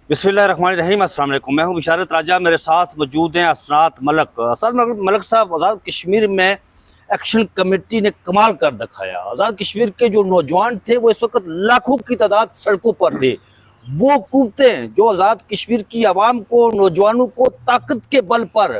बिस्मिल्लाहिर्रहमानिर्रहीम। अस्सलाम वालेकुम। मैं हूं बिशारत राजा, मेरे साथ मौजूद हैं असरात मलक। असरात मलक साहब, आज़ाद कश्मीर में एक्शन कमेटी ने कमाल कर दिखाया। आज़ाद कश्मीर के जो नौजवान थे वो इस वक्त लाखों की तादाद सड़कों पर थे। वो कुव्वतें जो आज़ाद कश्मीर की आवाम को, नौजवानों को ताकत के बल पर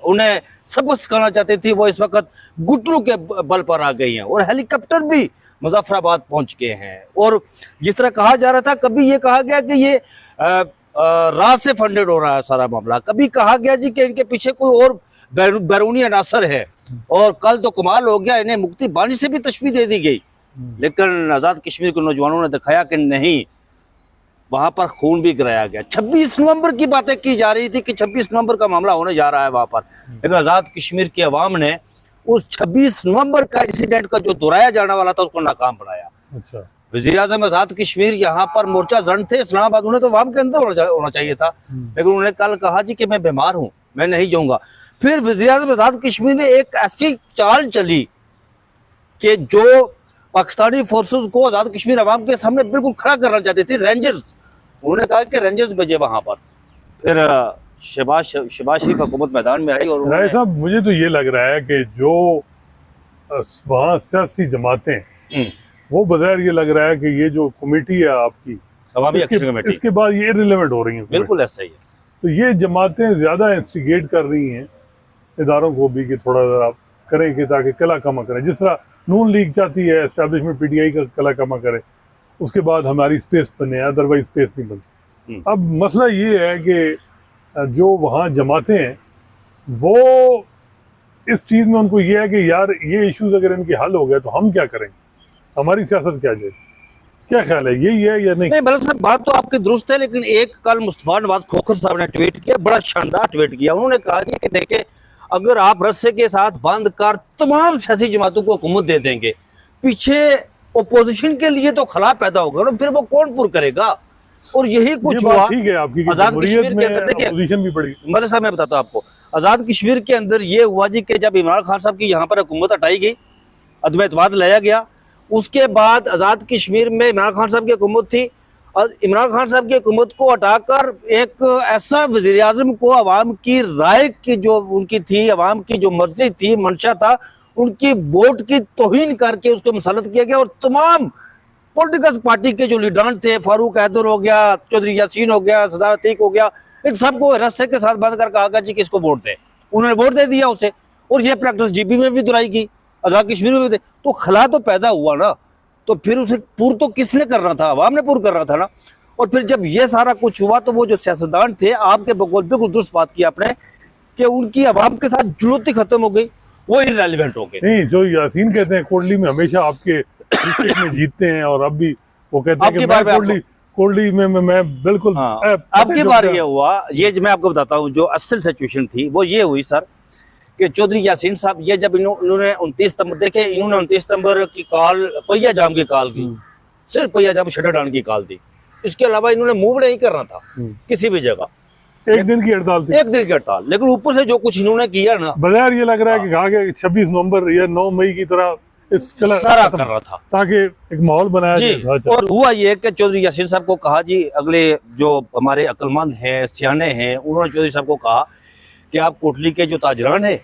उन्हें सबक सिखाना चाहते थे, वो इस वक्त घुटनों के बल पर आ गई हैं और हेलीकॉप्टर भी मुजफ्फराबाद पहुंच गए हैं। और जिस तरह कहा जा रहा था, कभी ये कहा गया कि ये रात से फंडेड हो रहा है सारा मामला, कभी कहा गया जी कि इनके पीछे कोई और बैरूनी अनासर है, और कल तो कमाल हो गया, इन्हें मुक्ति बानी से भी तशबीह दे दी गई। लेकिन आज़ाद कश्मीर के नौजवानों ने दिखाया कि नहीं, वहां पर खून भी गिराया गया। 26 नवंबर की बातें की जा रही थी कि 26 नवंबर का मामला होने जा रहा है वहां पर, लेकिन आज़ाद कश्मीर की अवाम ने उस 26 नवंबर का इंसिडेंट का जो दोहराया जाने वाला था उसको नाकाम बनाया। अच्छा, वज़ीर आज़म आज़ाद कश्मीर यहाँ पर मोर्चा जन थे इस्लामाबाद, उन्हें तो अवाम के अंदर होना चाहिए था, लेकिन उन्होंने कल कहा जी कि मैं बीमार हूँ, मैं नहीं जाऊंगा। फिर वज़ीर आज़म आज़ाद कश्मीर ने एक ऐसी चाल चली कि जो पाकिस्तानी फोर्सेस को आज़ाद कश्मीर अवाम के सामने बिल्कुल खड़ा करना चाहते थे, रेंजर्स, उन्होंने कहा कि रेंजर्स भेजे वहां पर। फिर शहबाज शरीफ हुकूमत मैदान में आई और राय साहब, मुझे तो ये लग रहा है कि जो वहाँ सियासी जमातें, वो बज़ाहिर ये लग रहा है कि ये जो कमेटी है आपकी, इसके बाद ये इररिलेवेंट हो रही हैं। बिल्कुल ऐसा ही है। तो ये जमातें ज़्यादा इंस्टिगेट कर रही हैं इदारों को भी कि थोड़ा ज़रा करें कि ताकि कला कमा करें। जिस तरह नून लीग चाहती है एस्टैब्लिशमेंट PTI का कला कमा करे, उसके बाद हमारी स्पेस बने, अदरवाइज स्पेस नहीं बनती। अब मसला ये है कि जो वहाँ जमातें हैं वो इस चीज़ में उनको ये है कि यार ये इश्यूज अगर इनके हल हो गए तो हम क्या करेंगे, हमारी सियासत क्या जाए, क्या ख्याल है, यही है या नहीं? नहीं मलक साहब, बात तो आपकी दुरुस्त है, लेकिन एक कल मुस्तफा नवाज खोखर साहब ने ट्वीट किया, बड़ा शानदार ट्वीट किया। उन्होंने कहा कि देखे, अगर आप रस्से के साथ बांध कर तमाम सियासी जमातों को हुकूमत दे देंगे, पीछे ओपोजिशन के लिए तो खला पैदा होगा ना, फिर वो कौन पुर करेगा। और यही कुछ हुआ। ठीक है आपकी, आज़ाद कश्मीर के अंदर देखिए, ओपोजिशन भी पड़ी। मलक साहब मैं बताता हूँ आपको, आज़ाद कश्मीर के अंदर ये हुआ जी कि जब इमरान खान साहब की यहाँ पर हुकूमत हटाई गई, अदम एतमाद लाया गया, उसके बाद आज़ाद कश्मीर में इमरान खान साहब की हुकूमत थी, और इमरान खान साहब की हुकूमत को हटाकर एक ऐसा वज़ीर आज़म को अवाम की राय की जो उनकी थी, अवाम की जो मर्जी थी, मंशा था, उनकी वोट की तौहीन करके उसको मुसल्लत किया गया। और तमाम पॉलिटिकल पार्टी के जो लीडरान थे, फारूक हैदर हो गया, चौधरी यासीन हो गया, सदार अतीक हो गया, इन सबको रस्से के साथ बंद कर कहा गया जी किसको वोट दे। उन्होंने वोट दे दिया उसे, और ये प्रैक्टिस GB में भी दोहराई गई, आज़ाद कश्मीर में भी। तो खला तो पैदा हुआ ना, तो फिर उसे पूर तो किसने करना था, अवाम ने पूर करना था ना। और फिर जब ये सारा कुछ हुआ तो वो जो सियासतदान थे, आपके बकौल बिल्कुल दुरुस्त बात की आपने कि उनकी अवाम के साथ जुड़ती खत्म हो गई, वो इररिलेवेंट हो गए। नहीं, जो यासीन कहते हैं कोटली में हमेशा आपके में जीतते हैं, और अब भी वो कहते हैं कि मैं कोटली में मैं बिल्कुल। अब की बार ये हुआ, ये मैं आपको बताता हूँ जो असल सिचुएशन थी वो ये हुई सर, कि चौधरी यासीन साहब, ये जब इन्होंने 29 सितंबर देखे, इन्होंने 29 सितंबर की कॉल पहिया जाम की कॉल की, सिर्फ पहिया जाम शटर डाउन की कॉल दी, इसके अलावा इन्होंने मूव नहीं करना था किसी भी जगह। एक दिन की हड़ताल थी, एक दिन की हड़ताल, लेकिन ऊपर से जो कुछ इन्होंने किया ना, बगैर ये लग रहा है कि कहा गया 26 नवंबर या 9 मई की तरह इस सारा कर रहा था ताकि एक माहौल बनाया जाए। और हुआ ये कि चौधरी यासीन साहब को कहा जी, अगले जो हमारे अक्लमंद हैं, सियाने हैं, उन्होंने चौधरी साहब को कहा कि आप कोटली के जो ताजरान हैं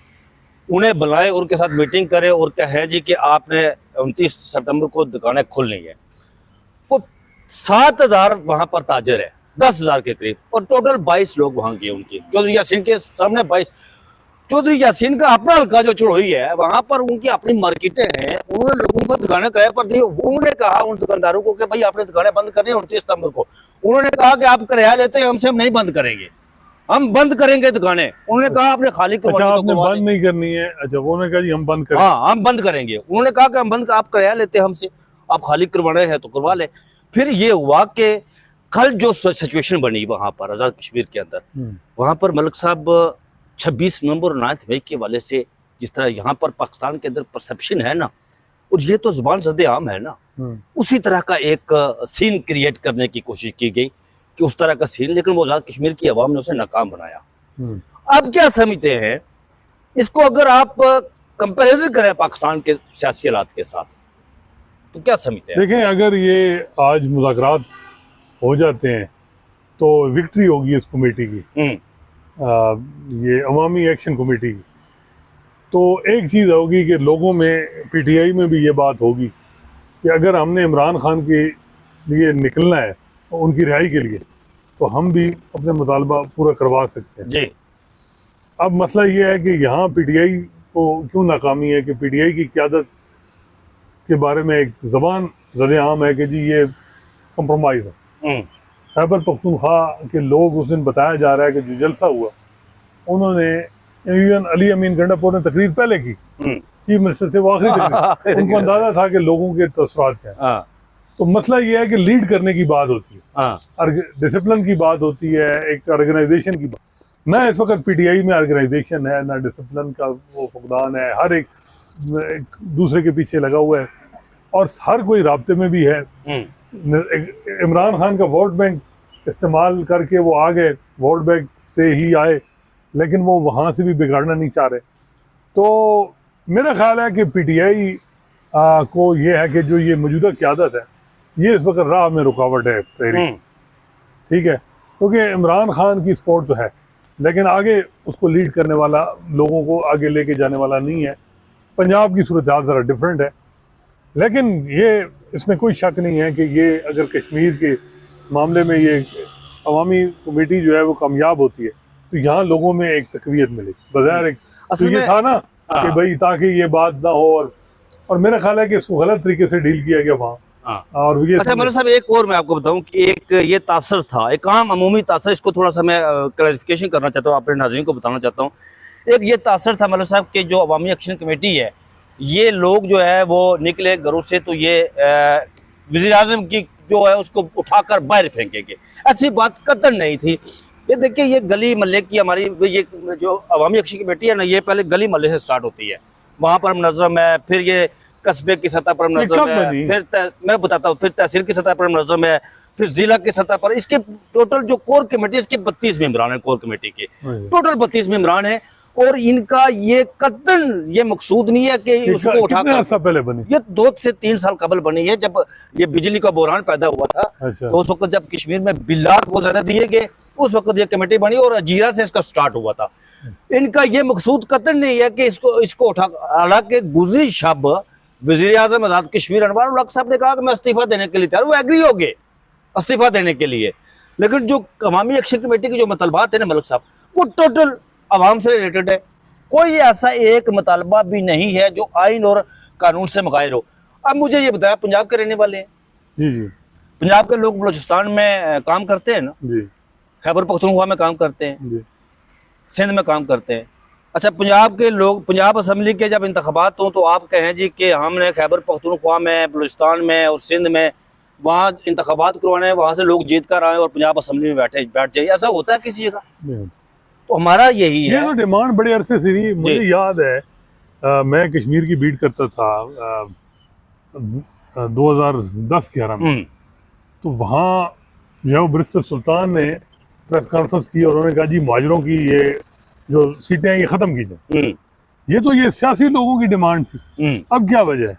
उन्हें बुलाएं, उनके साथ मीटिंग करें और कहे जी कि आपने 29 सितंबर को दुकानें खोलनी है। तो 7000 वहां पर ताजर है, 10,000 के करीब, और टोटल 22 लोग वहां गए उनकी, चौधरी यासीन के सामने 22। चौधरी यासीन का अपना हल्का जो चढ़ोई है, वहां पर उनकी अपनी मार्केटें हैं, उन्होंने लोगों को दुकानें किराए पर दी। उन्होंने कहा उन दुकानदारों को कि भाई आपने दुकानें बंद करनी है 29 सितंबर को। उन्होंने कहा कि आप किराया लेते हैं हमसे, हम नहीं बंद करेंगे, हम बंद करेंगे दुकानें। उन्होंने कहा आपने खाली आपने बंद नहीं करनी है। अच्छा, उन्होंने कहा जी हम बंद करेंगे। हाँ, हम बंद करेंगे। उन्होंने कहा कि हम बंद, आप किराया लेते हैं हमसे, आप खाली करवाने हैं तो करवा ले। फिर ये हुआ कि कल जो सिचुएशन बनी वहां पर आज़ाद कश्मीर के अंदर, वहां पर मलिक साहब 26 नवंबर और 9 मई के वाले से जिस तरह यहाँ पर पाकिस्तान के अंदर परसेप्शन है ना, और ये तो जुबान ज़द आम है ना, उसी तरह का एक सीन क्रिएट करने की कोशिश की गई कि उस तरह का सीन, लेकिन वो आज़ाद कश्मीर की आवाम ने उसे नाकाम बनाया। अब क्या समझते हैं इसको, अगर आप कंपैरिजन करें पाकिस्तान के सियासी हालात के साथ, तो क्या समझते हैं? देखें, अगर ये आज मुज़ाकरात हो जाते हैं तो विक्ट्री होगी इस कमेटी की, ये अवामी एक्शन कमेटी की। तो एक चीज़ होगी कि लोगों में, पीटीआई में भी ये बात होगी कि अगर हमने इमरान खान के लिए निकलना है उनकी रिहाई के लिए, तो हम भी अपने मुतालबा पूरा करवा सकते हैं जी। अब मसला ये है कि यहाँ पीटीआई को क्यों नाकामी है कि पीटीआई की क़यादत के बारे में एक ज़बान ज़द-ए-आम है कि जी ये कंप्रोमाइज़ है। खैबर पख्तूनख्वा के लोग, उस दिन बताया जा रहा है कि जो जलसा हुआ, उन्होंने इवन अली अमीन गंडापुर ने तकरीर पहले की, चीफ मिनिस्टर थे वो आखिरी तकरीर, उनको अंदाजा था कि लोगों के तसरात क्या है। तो मसला ये है कि लीड करने की बात होती है, डिसिप्लिन की बात होती है, एक ऑर्गेनाइजेशन की बात। ना इस वक्त पीटीआई में ऑर्गेनाइजेशन है, ना डिसिप्लिन का वो फुकदान है, हर एक दूसरे के पीछे लगा हुआ है और हर कोई राब्ते में भी है। इमरान खान का वोट बैंक इस्तेमाल करके वो आ गए, वोट बैंक से ही आए, लेकिन वो वहाँ से भी बिगाड़ना नहीं चाह रहे। तो मेरा ख्याल है कि पीटीआई को ये है कि जो ये मौजूदा क़यादत है ये इस वक्त राह में रुकावट है तहरीक, ठीक है, क्योंकि इमरान खान की सपोर्ट तो है लेकिन आगे उसको लीड करने वाला, लोगों को आगे लेके जाने वाला नहीं है। पंजाब की सूरत हाल ज़रा डिफरेंट है, लेकिन ये इसमें कोई शक नहीं है कि ये अगर कश्मीर के मामले में ये अवामी कमेटी जो है वो कामयाब होती है तो यहाँ लोगों में एक तकवीत मिलेगी बज़ाहिर। एक तो ये था ना कि भाई ताकि ये बात ना हो, और मेरा ख्याल है कि इसको गलत तरीके से डील किया गया वहाँ। और ये अच्छा मतलब साहब एक और मैं आपको बताऊं कि एक ये तासर था, एक आम अमूमी तासर, इसको थोड़ा सा मैं क्लैरिफिकेशन करना चाहता हूँ, अपने नाज़रीन को बताना चाहता हूँ। एक ये तासर था मतलब साहब कि जो अवामी एक्शन कमेटी है, ये लोग जो है वो निकले घरों से तो ये वज़ीर-ए-आज़म की जो है उसको उठाकर बाहर फेंकेंगे, ऐसी बात कतई नहीं थी। ये देखिए ये गली मोहल्ले की हमारी ये जो अवामी एक्शन कमेटी है ना, ये पहले गली मोहल्ले से स्टार्ट होती है, वहाँ पर मुनज़्ज़म है, फिर ये कस्बे की सतह पर मुनज़्ज़म है, फिर मैं बताता हूँ, फिर तहसील की सतह पर मुनज़्ज़म है, फिर जिला की सतह पर। इसके टोटल जो कोर कमेटी है इसके 32 मेंबरान है, कोर कमेटी के टोटल 32 मेंबरान है। और इनका ये कतन ये मकसूद नहीं है कि उसको उठाकर, पहले बनी, ये 2 से 3 साल कबल बनी है जब ये बिजली का बहरान पैदा हुआ था। अच्छा। तो उस वक्त जब कश्मीर में बिल्लात बहुत ज्यादा दिए गए, उस वक्त ये कमेटी बनी और अजीरा से इसका स्टार्ट हुआ था। इनका ये मकसूद कतन नहीं है कि इसको उठा, हालांकि गुज़री शब वज़ीर-ए-आज़म आज़ाद कश्मीर अनवर उल हक साहब ने कहा कि मैं इस्तीफा देने के लिए तैयार, वो एग्री हो गए इस्तीफा देने के लिए। लेकिन जो अवामी एक्शन कमेटी के जो मतलबात है ना मलिक साहब, वो टोटल अवाम से रिलेटेड है। कोई ऐसा एक मुतालबा भी नहीं है जो आइन और कानून से मुग़ायर हो। अब मुझे ये बताया, पंजाब के रहने वाले हैं जी जी, पंजाब के लोग बलूचिस्तान में काम करते हैं ना जी, खैबर पख्तूनख्वा में काम करते हैं जी, सिंध में काम करते हैं। अच्छा, पंजाब के लोग, पंजाब असम्बली के जब इंतखाबात हों तो आप कहें जी कि हमने खैबर पख्तूनख्वा में, बलूचिस्तान में और सिंध में वहाँ इंतखाबात करवाने हैं, वहाँ से लोग जीत कर आए और पंजाब असम्बली में बैठ जाइए, ऐसा होता है किसी जगह? तो हमारा यही है। ये तो डिमांड बड़े अरसे से थी। मुझे याद है मैं कश्मीर की बीट करता था 2010-11 में, तो वहाँ जो बैरिस्टर सुल्तान ने प्रेस कॉन्फ्रेंस की और उन्होंने कहा जी मुहाजिरों की ये जो सीटें हैं ये ख़त्म की जाए। ये तो ये सियासी लोगों की डिमांड थी। अब क्या वजह है,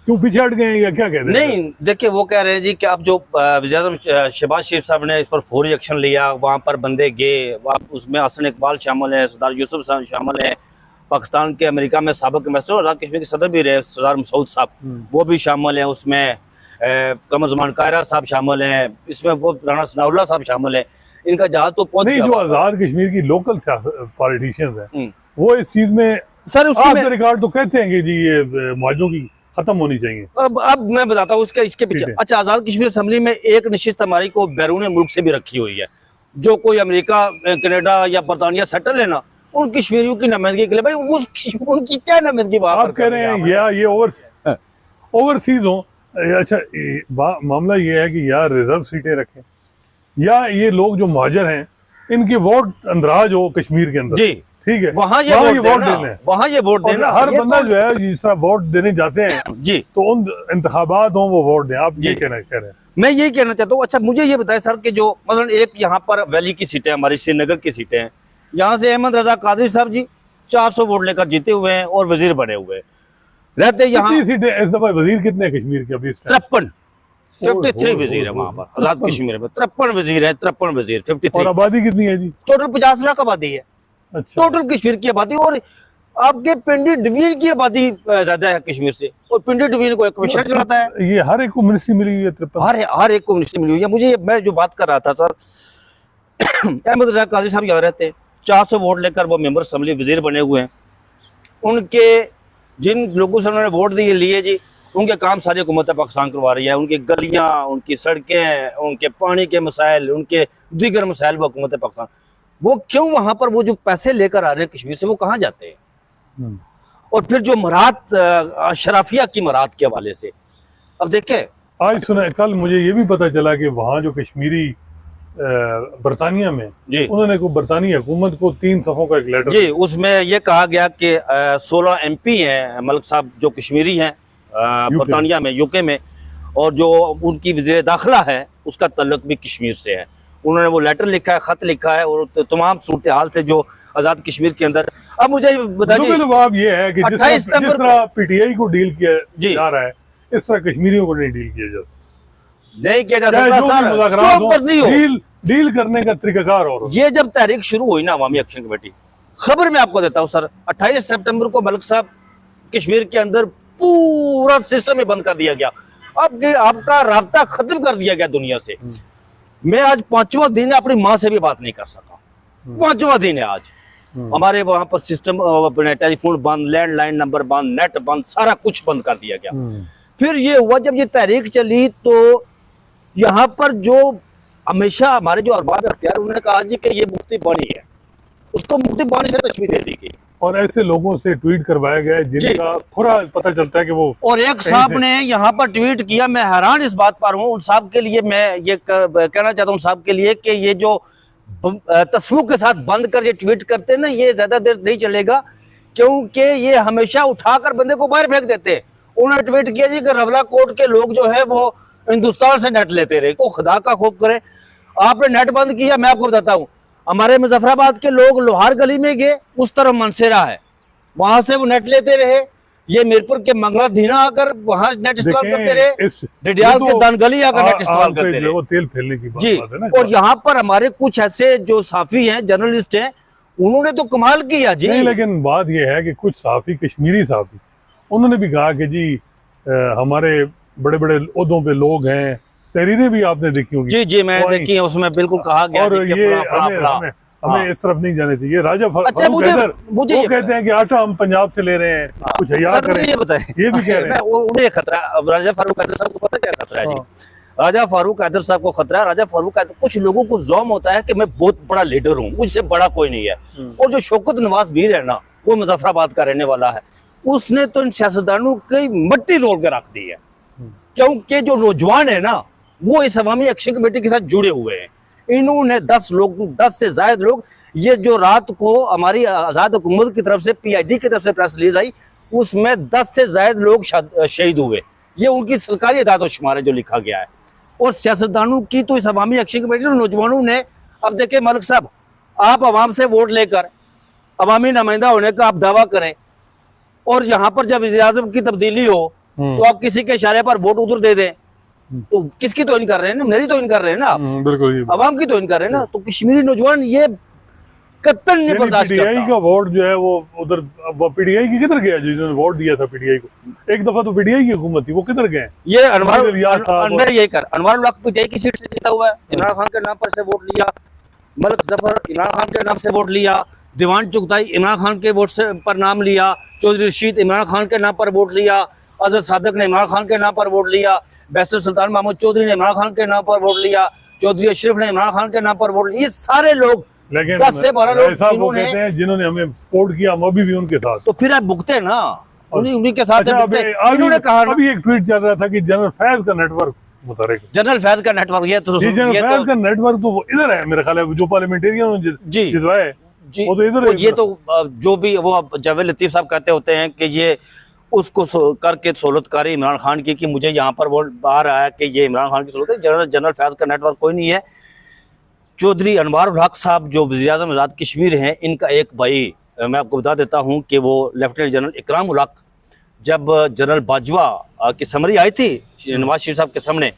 क्यों पीछे हट गए या क्या कहते हैं? नहीं देखिए, वो कह रहे हैं जी कि अब जो वज़ीर-ए-आज़म शहबाज शरीफ साहब ने इस पर फौरी एक्शन लिया, वहाँ पर बंदे गए, उसमें हसन इकबाल शामिल हैं, सरदार यूसुफ शामिल हैं, पाकिस्तान के अमेरिका में साबिक़ एम्बेसडर और आज़ाद कश्मीर के सदर भी रहे सरदार मसूद साहब, वो भी शामिल हैं उसमें, कमर कायरा साहब शामिल हैं इसमें, वो राना सनाउल्लाह साहब शामिल हैं। इनका जहाज तो पहुंच नहीं, जो आज़ाद कश्मीर की लोकल पॉलिटिशियंस हैं वो इस चीज़ में सर उसके रिकॉर्ड तो कहते हैं कि जी ये मुहाजिरों की खत्म होनी चाहिए। अब मैं बताता हूँ इसके पीछे। अच्छा, आज़ाद कश्मीर असम्बली में एक नशिस्त हमारी को बैरून मुल्क से भी रखी हुई है, जो कोई अमेरिका, कनाडा या बरतानिया सेटल है ना, उन कश्मीरियों की नुमाइंदगी के लिए, भाई उनकी क्या नुमाइंदगी आप कह रहे हैं? या ये ओवरसीज हो। अच्छा, मामला ये है कि या रिजर्व सीटें रखें या ये लोग जो मुहाजिर हैं इनके वोट अंदराज हो कश्मीर के अंदर, जी ठीक है, वहाँ ये वोट देना, वहाँ ये वोट देना। हर बंदा जो है जिस तरह वोट देने जाते हैं जी, तो उन इंतखाबात हो वो वोट दें। आप ये कह रहे हैं? मैं यही कहना चाहता हूँ। अच्छा, मुझे ये बताएं सर कि जो मतलब एक यहाँ पर वैली की सीटें, हमारी श्रीनगर की सीटें हैं, यहाँ से अहमद रजा कादरी साहब जी 400 वोट लेकर जीते हुए हैं और वजीर बने हुए रहते। यहाँ सीटें इस दफा वजीर कितने कश्मीर के? अभी 53 53 वजीर है वहाँ पर आजाद कश्मीर में, 53 वजीर है, 53 वजीर, 53। और आबादी कितनी है जी? टोटल 50 लाख आबादी है, अच्छा, टोटल कश्मीर की आबादी। और आपके पिंडी डिवीजन की आबादी ज्यादा है कश्मीर से, और पिंडी डिवीजन को एक कमिश्नर चलाता है। ये हर एक को मिनिस्ट्री मिली हुई है 53? हर एक को मिनिस्ट्री मिली हुई है। मुझे मैं जो बात कर रहा था सर, अहमद रजा काजी साहब याद रहते हैं, 400 वोट लेकर वो मेंबर असम्बली वजीर बने हुए हैं। उनके जिन लोगों से उन्होंने वोट दिए लिए जी, उनके काम सारी हुकूमत पाकिस्तान करवा रही है। उनकी गलियाँ, उनकी सड़कें, उनके पानी के मसाइल, उनके दीगर मसाइल वो हुकूमत पाकिस्तान। वो क्यों वहाँ पर वो जो पैसे लेकर आ रहे हैं कश्मीर से, वो कहाँ जाते हैं? और फिर जो मरात शराफिया की मरात के हवाले से, अब देखें आज सुना, कल मुझे ये भी पता चला कि वहाँ जो कश्मीरी बरतानिया में जी, उन्होंने को बरतानी हुकूमत को 3 सफ़ों का एक लेटर जी, उसमें ये कहा गया कि 16 MP हैं मलिक साहब जो कश्मीरी हैं बरतानिया में, यूके में, और जो उनकी वज़ीर दाखिला है उसका तल्लुक भी कश्मीर से है। उन्होंने वो लेटर लिखा है, ख़त लिखा है, और तमाम सूरत हाल से जो आज़ाद कश्मीर के अंदर। अब मुझे बताइए, जवाब ये है कि जिस तरह PTI को डील किया जी जा रहा है, इस तरह कश्मीरियों को नहीं डील किया जा सकता, नहीं किया जा चाहे सकता जो भी सर, मुज़ाकरात जो मर्जी हो। डील करने का तरीकाकार और ये जब तहरीक शुरू हुई ना अवामी एक्शन कमेटी, खबर मैं आपको देता हूँ सर, 28 सितंबर को मलिक साहब कश्मीर के अंदर पूरा सिस्टम ही बंद कर दिया गया। आपका राब्ता खत्म कर दिया गया दुनिया से। मैं आज 5वां दिन है, अपनी माँ से भी बात नहीं कर सका, 5वां दिन है आज। हमारे वहां पर सिस्टम, टेलीफोन बंद, लैंडलाइन नंबर बंद, नेट बंद, सारा कुछ बंद कर दिया गया। फिर ये हुआ जब ये तहरीक चली, तो यहाँ पर जो हमेशा हमारे जो अरबाब अख्तियार, उन्होंने कहा जी कि ये मुफ्ती पानी है, उसको मुफ्ती पानी से तशबीह दे दी गई, और ऐसे लोगों से ट्वीट करवाया गया है जिनका पूरा पता चलता है कि वो। और एक साहब ने यहाँ पर ट्वीट किया, मैं हैरान इस बात पर हूँ। उन साहब के लिए मैं ये कहना चाहता हूँ साहब के लिए कि ये जो तस्वीरों के साथ बंद कर ये ट्वीट करते हैं ना, ये ज्यादा देर नहीं चलेगा, क्योंकि ये हमेशा उठाकर बंदे को बाहर फेंक देते हैं। उन्होंने ट्वीट किया जी कि रवला कोट के लोग जो है वो हिंदुस्तान से नेट लेते रहे, को खुदा का खौफ करे। आपने नेट बंद किया, मैं आपको बताता हूँ, हमारे मुजफ्फराबाद के लोग लोहार गली में गए, उस तरफ मनसेरा है, वहां से वो नेट लेते रहे। ये मीरपुर के मंगला धीना आकर वहां नेट इस्तेमाल करते रहे, डिडियाल के दानगली आकर नेट इस्तेमाल करते रहे, वो तेल फैलने की जी। बात है ना। और यहाँ पर हमारे कुछ ऐसे जो साफी हैं, जर्नलिस्ट हैं, उन्होंने तो कमाल किया जी। नहीं, लेकिन बात यह है कि कुछ साफी, कश्मीरी साफी, उन्होंने भी कहा कि जी हमारे बड़े बड़े ओहदों पे लोग हैं, तहरीरें भी आपने देखी होंगी। जी जी, मैंने देखी है, उसमें बिल्कुल कहा गया और जी कि ये हमें इस तरफ नहीं जाने चाहिए। राजा अच्छा, मुझे वो कहते हैं कि आटा हम पंजाब से ले रहे हैं, कुछ हया करें, ये बताएं, ये भी कह रहे हैं। उन्हें खतरा, राजा फारूक हैदर साहब को पता क्या खतरा है जी? राजा फारूक हैदर साहब को खतरा है। राजा फारूक हैदर, कुछ लोगों को ज़ौम होता है कि मैं बहुत बड़ा लीडर हूँ, मुझसे बड़ा कोई नहीं है। और जो शौकत नवाज मीर है ना, वो मुजफ्फराबाद का रहने वाला है, उसने तो इन सियासतदानों की मट्टी रोल कर रख दी है, क्योंकि जो नौजवान है ना, वो इस अवामी एक्शन कमेटी के साथ जुड़े हुए हैं। इन्होंने 10 से ज्यादा लोग, ये जो रात को हमारी आज़ाद हुकूमत की तरफ से PID की तरफ से प्रेस रिलीज आई, उसमें 10 से ज्यादा लोग शहीद हुए। ये उनकी सरकारी दायित्व शुमार है जो लिखा गया है। और सियासतदानों की तो इस अवामी एक्शन कमेटी नौजवानों ने, अब देखें मलिक साहब, आप आवाम से वोट लेकर अवामी नुमाइंदा होने का आप दावा करें, और यहाँ पर जब वज़ीर-ए-आज़म की तब्दीली हो तो आप किसी के इशारे पर वोट उधर दे दें, तो किसकी तो इन कर रहे हैं ना, मेरी तो इन कर रहे हैं ना, बिल्कुल अवाम की तो इन कर रहे हैं ना। तो कश्मीरी नौजवान ये कतई नहीं बर्दाश्त करता। PTI का वोट जो है वो उधर, PTI की किधर गया जिन्होंने वोट दिया था PTI को? एक दफा तो PTI की हुकूमत थी, वो किधर गए? ये अनवर PTI की सीट से जीता हुआ है, इमरान खान के नाम पर से वोट लिया, मलिक जफर इमरान खान के नाम से वोट लिया, दीवान चुगताई इमरान खान के वोट से पर नाम लिया, चौधरी रशीद इमरान खान के नाम पर वोट लिया, अजहर सादक ने इमरान खान के नाम पर वोट लिया, बैसर सुल्तान महमूद चौधरी ने इमरान खान के नाम पर वोट लिया, चौधरी अशरफ ने इमरान खान के नाम पर वोट लिया। ये सारे लोग, लेकिन 10 से 12 लोग कहते हैं जिन्होंने हमें सपोर्ट किया, हम अभी भी उनके साथ। तो फिर आप भुगते ना, उन्हीं के साथ। अच्छा, इन्होंने कहा, अभी एक ट्वीट चल रहा था कि जनरल फैज का नेटवर्क मुतहरिक, जनरल फैज का नेटवर्क, ये तो जनरल फैज का नेटवर्क तो इधर है मेरे ख्याल है, जो पार्लियामेंटेरियन जितवाए वो तो इधर है। ये तो जो भी वो जावेद लतीफ साहब कहते होते हैं कि ये उसको करके सहूलतकारी इमरान खान की, कि मुझे यहाँ पर वो आ रहा है कि ये इमरान खान की सहूलत है। जनरल फैज का नेटवर्क कोई नहीं है। चौधरी अनवारुल हक साहब जो वज़ीर-ए-आज़म आज़ाद कश्मीर हैं, इनका एक भाई, मैं आपको बता देता हूँ कि वो लेफ्टिनेंट जनरल इकराम उल हक, जब जनरल बाजवा की समरी आई थी नवाज शरीफ साहब के सामने,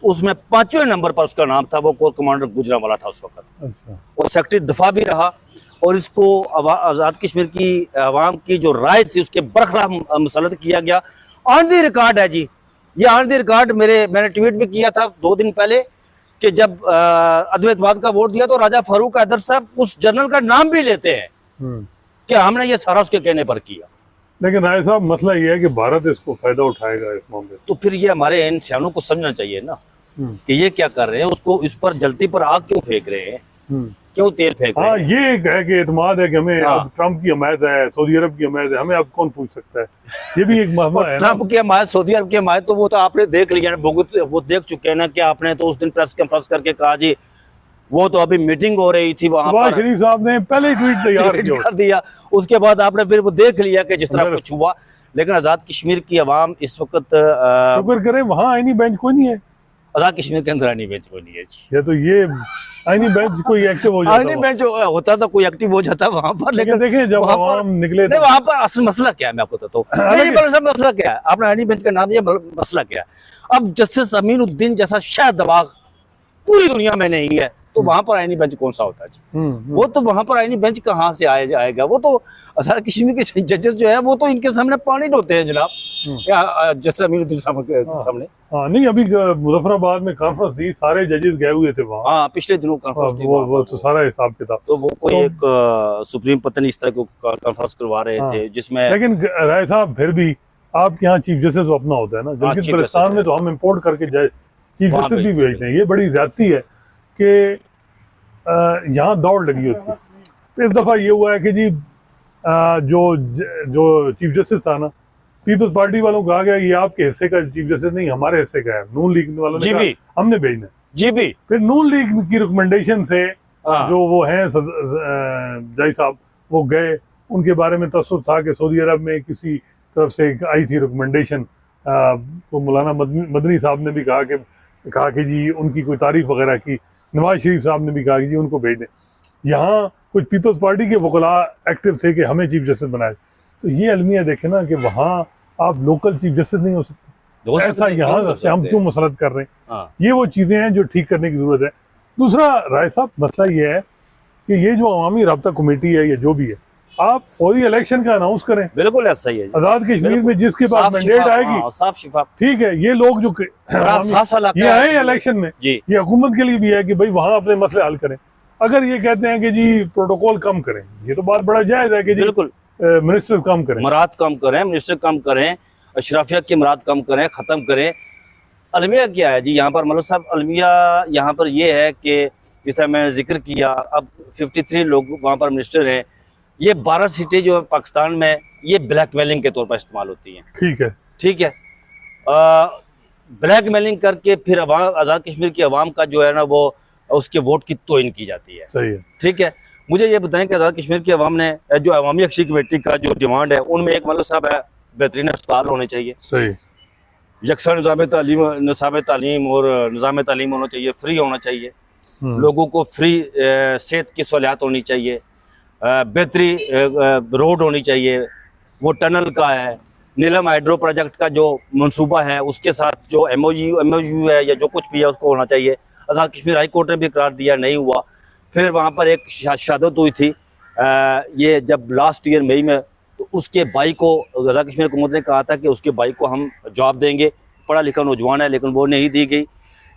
उसमें 5वें नंबर पर उसका नाम था, वो कोर कमांडर गुजरांवाला था उस वक्त, अच्छा। और सेक्रेटरी दफा भी रहा। और इसको आज़ाद कश्मीर की आवाम की जो राय थी उसके बरखलाफ मुसलत किया गया। ऑन दी रिकॉर्ड है जी, ये ऑन दी रिकॉर्ड, मैंने ट्वीट भी किया था 2 दिन पहले कि जब अदम एतमाद का वोट दिया तो राजा फारूक हैदर साहब उस जनरल का नाम भी लेते हैं कि हमने ये सारा उसके कहने पर किया। लेकिन राय साहब मसला ये है कि भारत इसको फायदा उठाएगा इस मामले तो फिर ये हमारे इन सियानों को समझना चाहिए ना से। कि ये क्या कर रहे हैं, उसको इस पर जलती पर आग क्यों फेंक रहे हैं, क्यों तेल फेंक रहे हाँ, हैं। ये एक है कि एतमाद है कि हमें हाँ। अब ट्रंप की हमायत है, सऊदी अरब की हमायत है, हमें अब कौन पूछ सकता है, ये भी एक मामला है ना। ट्रंप की हमायत, सऊदी अरब की हमायत, तो वो तो आपने देख लिया ना, वो देख चुके हैं ना कि आपने तो उस दिन प्रेस कॉन्फ्रेंस करके कहा जी वो तो अभी मीटिंग हो रही थी वहां नवाज पर, शरीफ साहब ने पहले ही ट्वीट तैयार ट्वीट किया। कर दिया, उसके बाद आपने फिर वो देख लिया कि जिस तरह कुछ हुआ। लेकिन आज़ाद कश्मीर की आवाम इस वक्त शुक्र करें वहाँ आईनी बेंच कोई नहीं है, आज़ाद कश्मीर के अंदर आईनी बेंच को नहीं है जी। या तो ये आईनी बेंच कोई एक्टिव हो जाता आईनी है। बेंच होता तो कोई एक्टिव हो जाता वहां पर, लेकिन देखें जब वहाँ पर- आवाम निकले नहीं, वहां पर असल मसला क्या है मैं आपको बताता हूँ। नहीं, नहीं, साहब मसला क्या है, आपने आईनी बेंच का नाम दिया, मसला क्या है। अब जस्टिस अमीनुद्दीन जैसा शायद दबाव पूरी दुनिया में नहीं है, तो वहां पर आईनी बेंच कौन सा होता है जी। वो तो वहां पर आईनी बेंच कहाँ से आएगा, वो तो आज़ाद कश्मीर के जजेस जो है वो तो इनके सामने पानी ढोते हैं जनाब, या जस्टिस अमीनुद्दीन साहब के सामने। हाँ, नहीं अभी मुजफ्फराबाद में कॉन्फ्रेंस थी, सारे जजेस गए हुए थे वहाँ। हाँ, पिछले दिनों कॉन्फ्रेंस थी वो तो सारा हिसाब किताब, तो वो कोई एक सुप्रीम पता नहीं इस तरह को कॉन्फ्रेंस करवा रहे थे जिसमें, लेकिन राय साहब फिर भी आपके यहाँ चीफ जस्टिस अपना होता है ना, हाँ, जबकि चीफ पाकिस्तान जस्टिस में तो हम इम्पोर्ट करके चीफ वहाँ जस्टिस भी पे- भेजते हैं। ये बड़ी ज्यादती है कि यहाँ दौड़ लगी होती है। तो इस दफा ये हुआ है कि जी जो चीफ जस्टिस था ना, पीपल्स पार्टी वालों को कहा गया ये आपके हिस्से का चीफ जस्टिस नहीं, हमारे हिस्से का है। नून लीग वालों ने जी कहा भी। हमने भेजना है। जी भी, फिर नून लीग की रिकमेंडेशन से हाँ। जो वो हैं जय साहब, वो गए, उनके बारे में तसव्वुर था कि सऊदी अरब में किसी तरफ से आई थी रिकमेंडेशन, तो मौलाना मदनी साहब ने भी कहा कि जी उनकी कोई तारीफ वगैरह की, नवाज शरीफ साहब ने भी कहा कि जी उनको भेज दें। यहाँ कुछ पीपल्स पार्टी के वकला एक्टिव थे कि हमें चीफ जस्टिस बनाए। तो ये अलमिया देखे ना कि वहाँ आप लोकल चीफ जस्टिस नहीं हो सकते, ऐसा यहाँ से हम क्यों मसलत कर रहे हैं। हाँ। ये वो चीज़ें हैं जो ठीक करने की ज़रूरत है। दूसरा राय साहब मसला ये है कि ये जो अवामी राब्ता कमेटी है या जो भी है, आप फौरी इलेक्शन का अनाउंस करें। बिल्कुल ऐसा ही है जी। आज़ाद कश्मीर में जिसके पास साफ मैंडेट शिफाफ, आएगी, हाँ, साफ शिफाफ, ठीक है, ये लोग जो ये आए इलेक्शन में, जी, ये हुकूमत के लिए भी है कि भाई वहाँ अपने मसले हल करें। अगर ये कहते हैं कि जी प्रोटोकॉल कम करें, ये तो बात बड़ा जायज़ है कि जी बिल्कुल मिनिस्टर कम करें, मराद कम करें, मिनिस्टर कम करें, अशराफिया की मराद कम करें, ख़त्म करें। अलमिया क्या है जी यहाँ पर, मतलब साहब अलमिया यहाँ पर ये है कि जिस तरह मैंने जिक्र किया, अब 53 लोग वहाँ पर मिनिस्टर हैं। ये 12 सीटें जो है पाकिस्तान में, ये ब्लैकमेलिंग के तौर पर इस्तेमाल होती हैं। ठीक है, ठीक है, ब्लैकमेलिंग करके फिर आज़ाद कश्मीर की आवाम का जो है ना वो उसके वोट की तोइन की जाती है। सही है। ठीक है, मुझे ये बताएं कि आज़ाद कश्मीर की आवाम ने जो अवामी एक्शन कमेटी का जो डिमांड है उनमें एक मतलब साहब है बेहतरीन अस्पताल होने चाहिए, सही, यकसा निज़ाम तालीम और निज़ाम तालीम होना चाहिए, फ्री होना चाहिए, लोगों को फ्री सेहत की सहूलियात होनी चाहिए, बेहतरी रोड होनी चाहिए, वो टनल का है, नीलम हाइड्रो प्रोजेक्ट का जो मंसूबा है उसके साथ जो एमओयू है या जो कुछ भी है उसको होना चाहिए। आज़ाद कश्मीर हाई कोर्ट ने भी करार दिया, नहीं हुआ। फिर वहाँ पर एक शहादत हुई थी ये जब लास्ट ईयर मई में, तो उसके भाई को आज़ाद कश्मीर हुकूमत ने कहा था कि उसके भाई को हम जॉब देंगे, पढ़ा लिखा नौजवान है, लेकिन वो नहीं दी गई।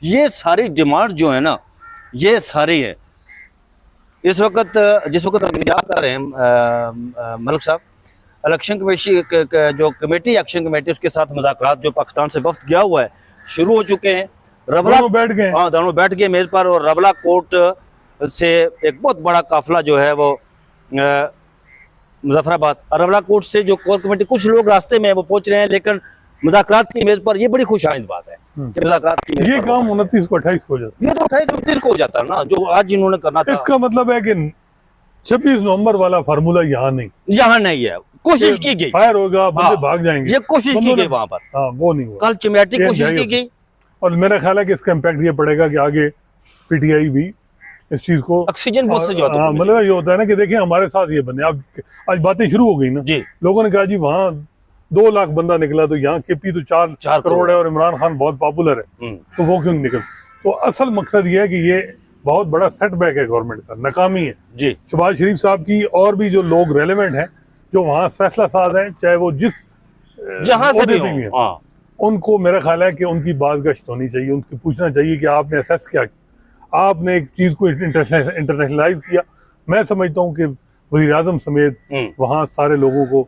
ये सारी डिमांड जो है ना, ये सारी है। इस वक्त जिस वक्त हम याद कर रहे हैं मलिक साहब, इलेक्शन कमेटी जो कमेटी एक्शन कमेटी उसके साथ मुज़ाकरात जो पाकिस्तान से वफ्द गया हुआ है शुरू हो चुके हैं। रवला बैठ गए, हाँ, दोनों बैठ गए मेज़ पर, और रवला कोर्ट से एक बहुत बड़ा काफिला जो है वो मुजफ्फराबाद, रवला कोर्ट से जो कोर कमेटी, कुछ लोग रास्ते में वो पहुंच रहे हैं, लेकिन मुज़ाकरात की मेज़ पर ये बड़ी खुशाइंद बात है कि मुज़ाकरात की मेज़ ये पर काम 29 को 28 को हो जाता ये तो 28 को हो जाता है ना, जो आज इन्होंने करना है। था। इसका मतलब है कि 26 नवंबर वाला फार्मूला यहाँ नहीं, यहाँ नहीं है, कोशिश की गई, फायर होगा, बंदे हाँ, भाग जाएंगे, ये कोशिश की गई वहां पर, हाँ वो नहीं हुआ। कल चिमैटी ये कोशिश जायज़ की गई, और मेरा ख्याल है कि इसका इम्पैक्ट ये पड़ेगा कि आगे पीटीआई भी इस चीज को, ऑक्सीजन बहुत से जो हाँ, मतलब ये होता है ना कि देखिए हमारे साथ ये बने, अब आज बातें शुरू हो गई ना, जी, लोगों ने कहा जी वहाँ 2 लाख बंदा निकला, तो यहाँ केपी तो 4 4 करोड़ है और इमरान खान बहुत पॉपुलर है, तो वो क्यों नहीं निकल। तो असल मकसद ये है कि ये बहुत बड़ा सेटबैक है गवर्नमेंट का, नाकामी है जी। शहबाज शरीफ साहब की, और भी जो लोग रेलेवेंट हैं जो वहाँ फैसला साज हैं, चाहे वो जिस जहां से ओहदे भी पे भी हो, हैं, हाँ, उनको मेरा ख्याल है कि उनकी बातगश्त होनी चाहिए, उनकी पूछना चाहिए कि आपने असेस क्या किया, आपने एक चीज़ को इंटरनेशनलाइज किया। मैं समझता हूँ कि वज़ीर आज़म समेत वहाँ सारे लोगों को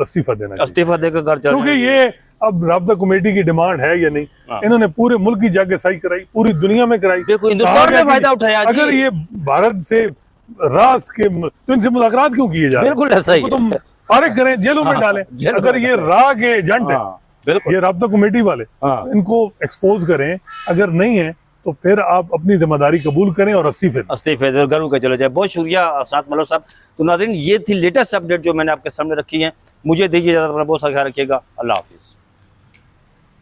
इस्तीफा देना चाहिए, इस्तीफा देकर घर चल क्योंकि ये अब राब्ता कमेटी की डिमांड है या नहीं। हाँ। इन्होंने पूरे मुल्क की जागसाई कराई, पूरी दुनिया में कराई, देखो हिंदुस्तान कहा ने गया कि फायदा उठाया जी। अगर ये भारत से राज के तो इनसे मुलाकात क्यों किए जा रहे हैं? बिल्कुल ऐसा ही इनको तुम फारिग करें, जेलों में हाँ, डालें। जेलों अगर में ये रा के एजेंट है, हाँ, बिल्कुल, ये राब्ता कमेटी वाले, हाँ। इनको एक्सपोज करें। अगर नहीं है तो फिर आप अपनी जिम्मेदारी कबूल करें और इस्तीफे दें। इस्तीफे दे, गर्व का चले जाए। बहुत शुक्रिया असरात मलिक साहब। तो नाज़रीन, ये थी लेटेस्ट अपडेट जो मैंने आपके सामने रखी है। मुझे दीजिए इजाज़त, अपना बहुत सा ख्याल रखिएगा। अल्लाह हाफिज़।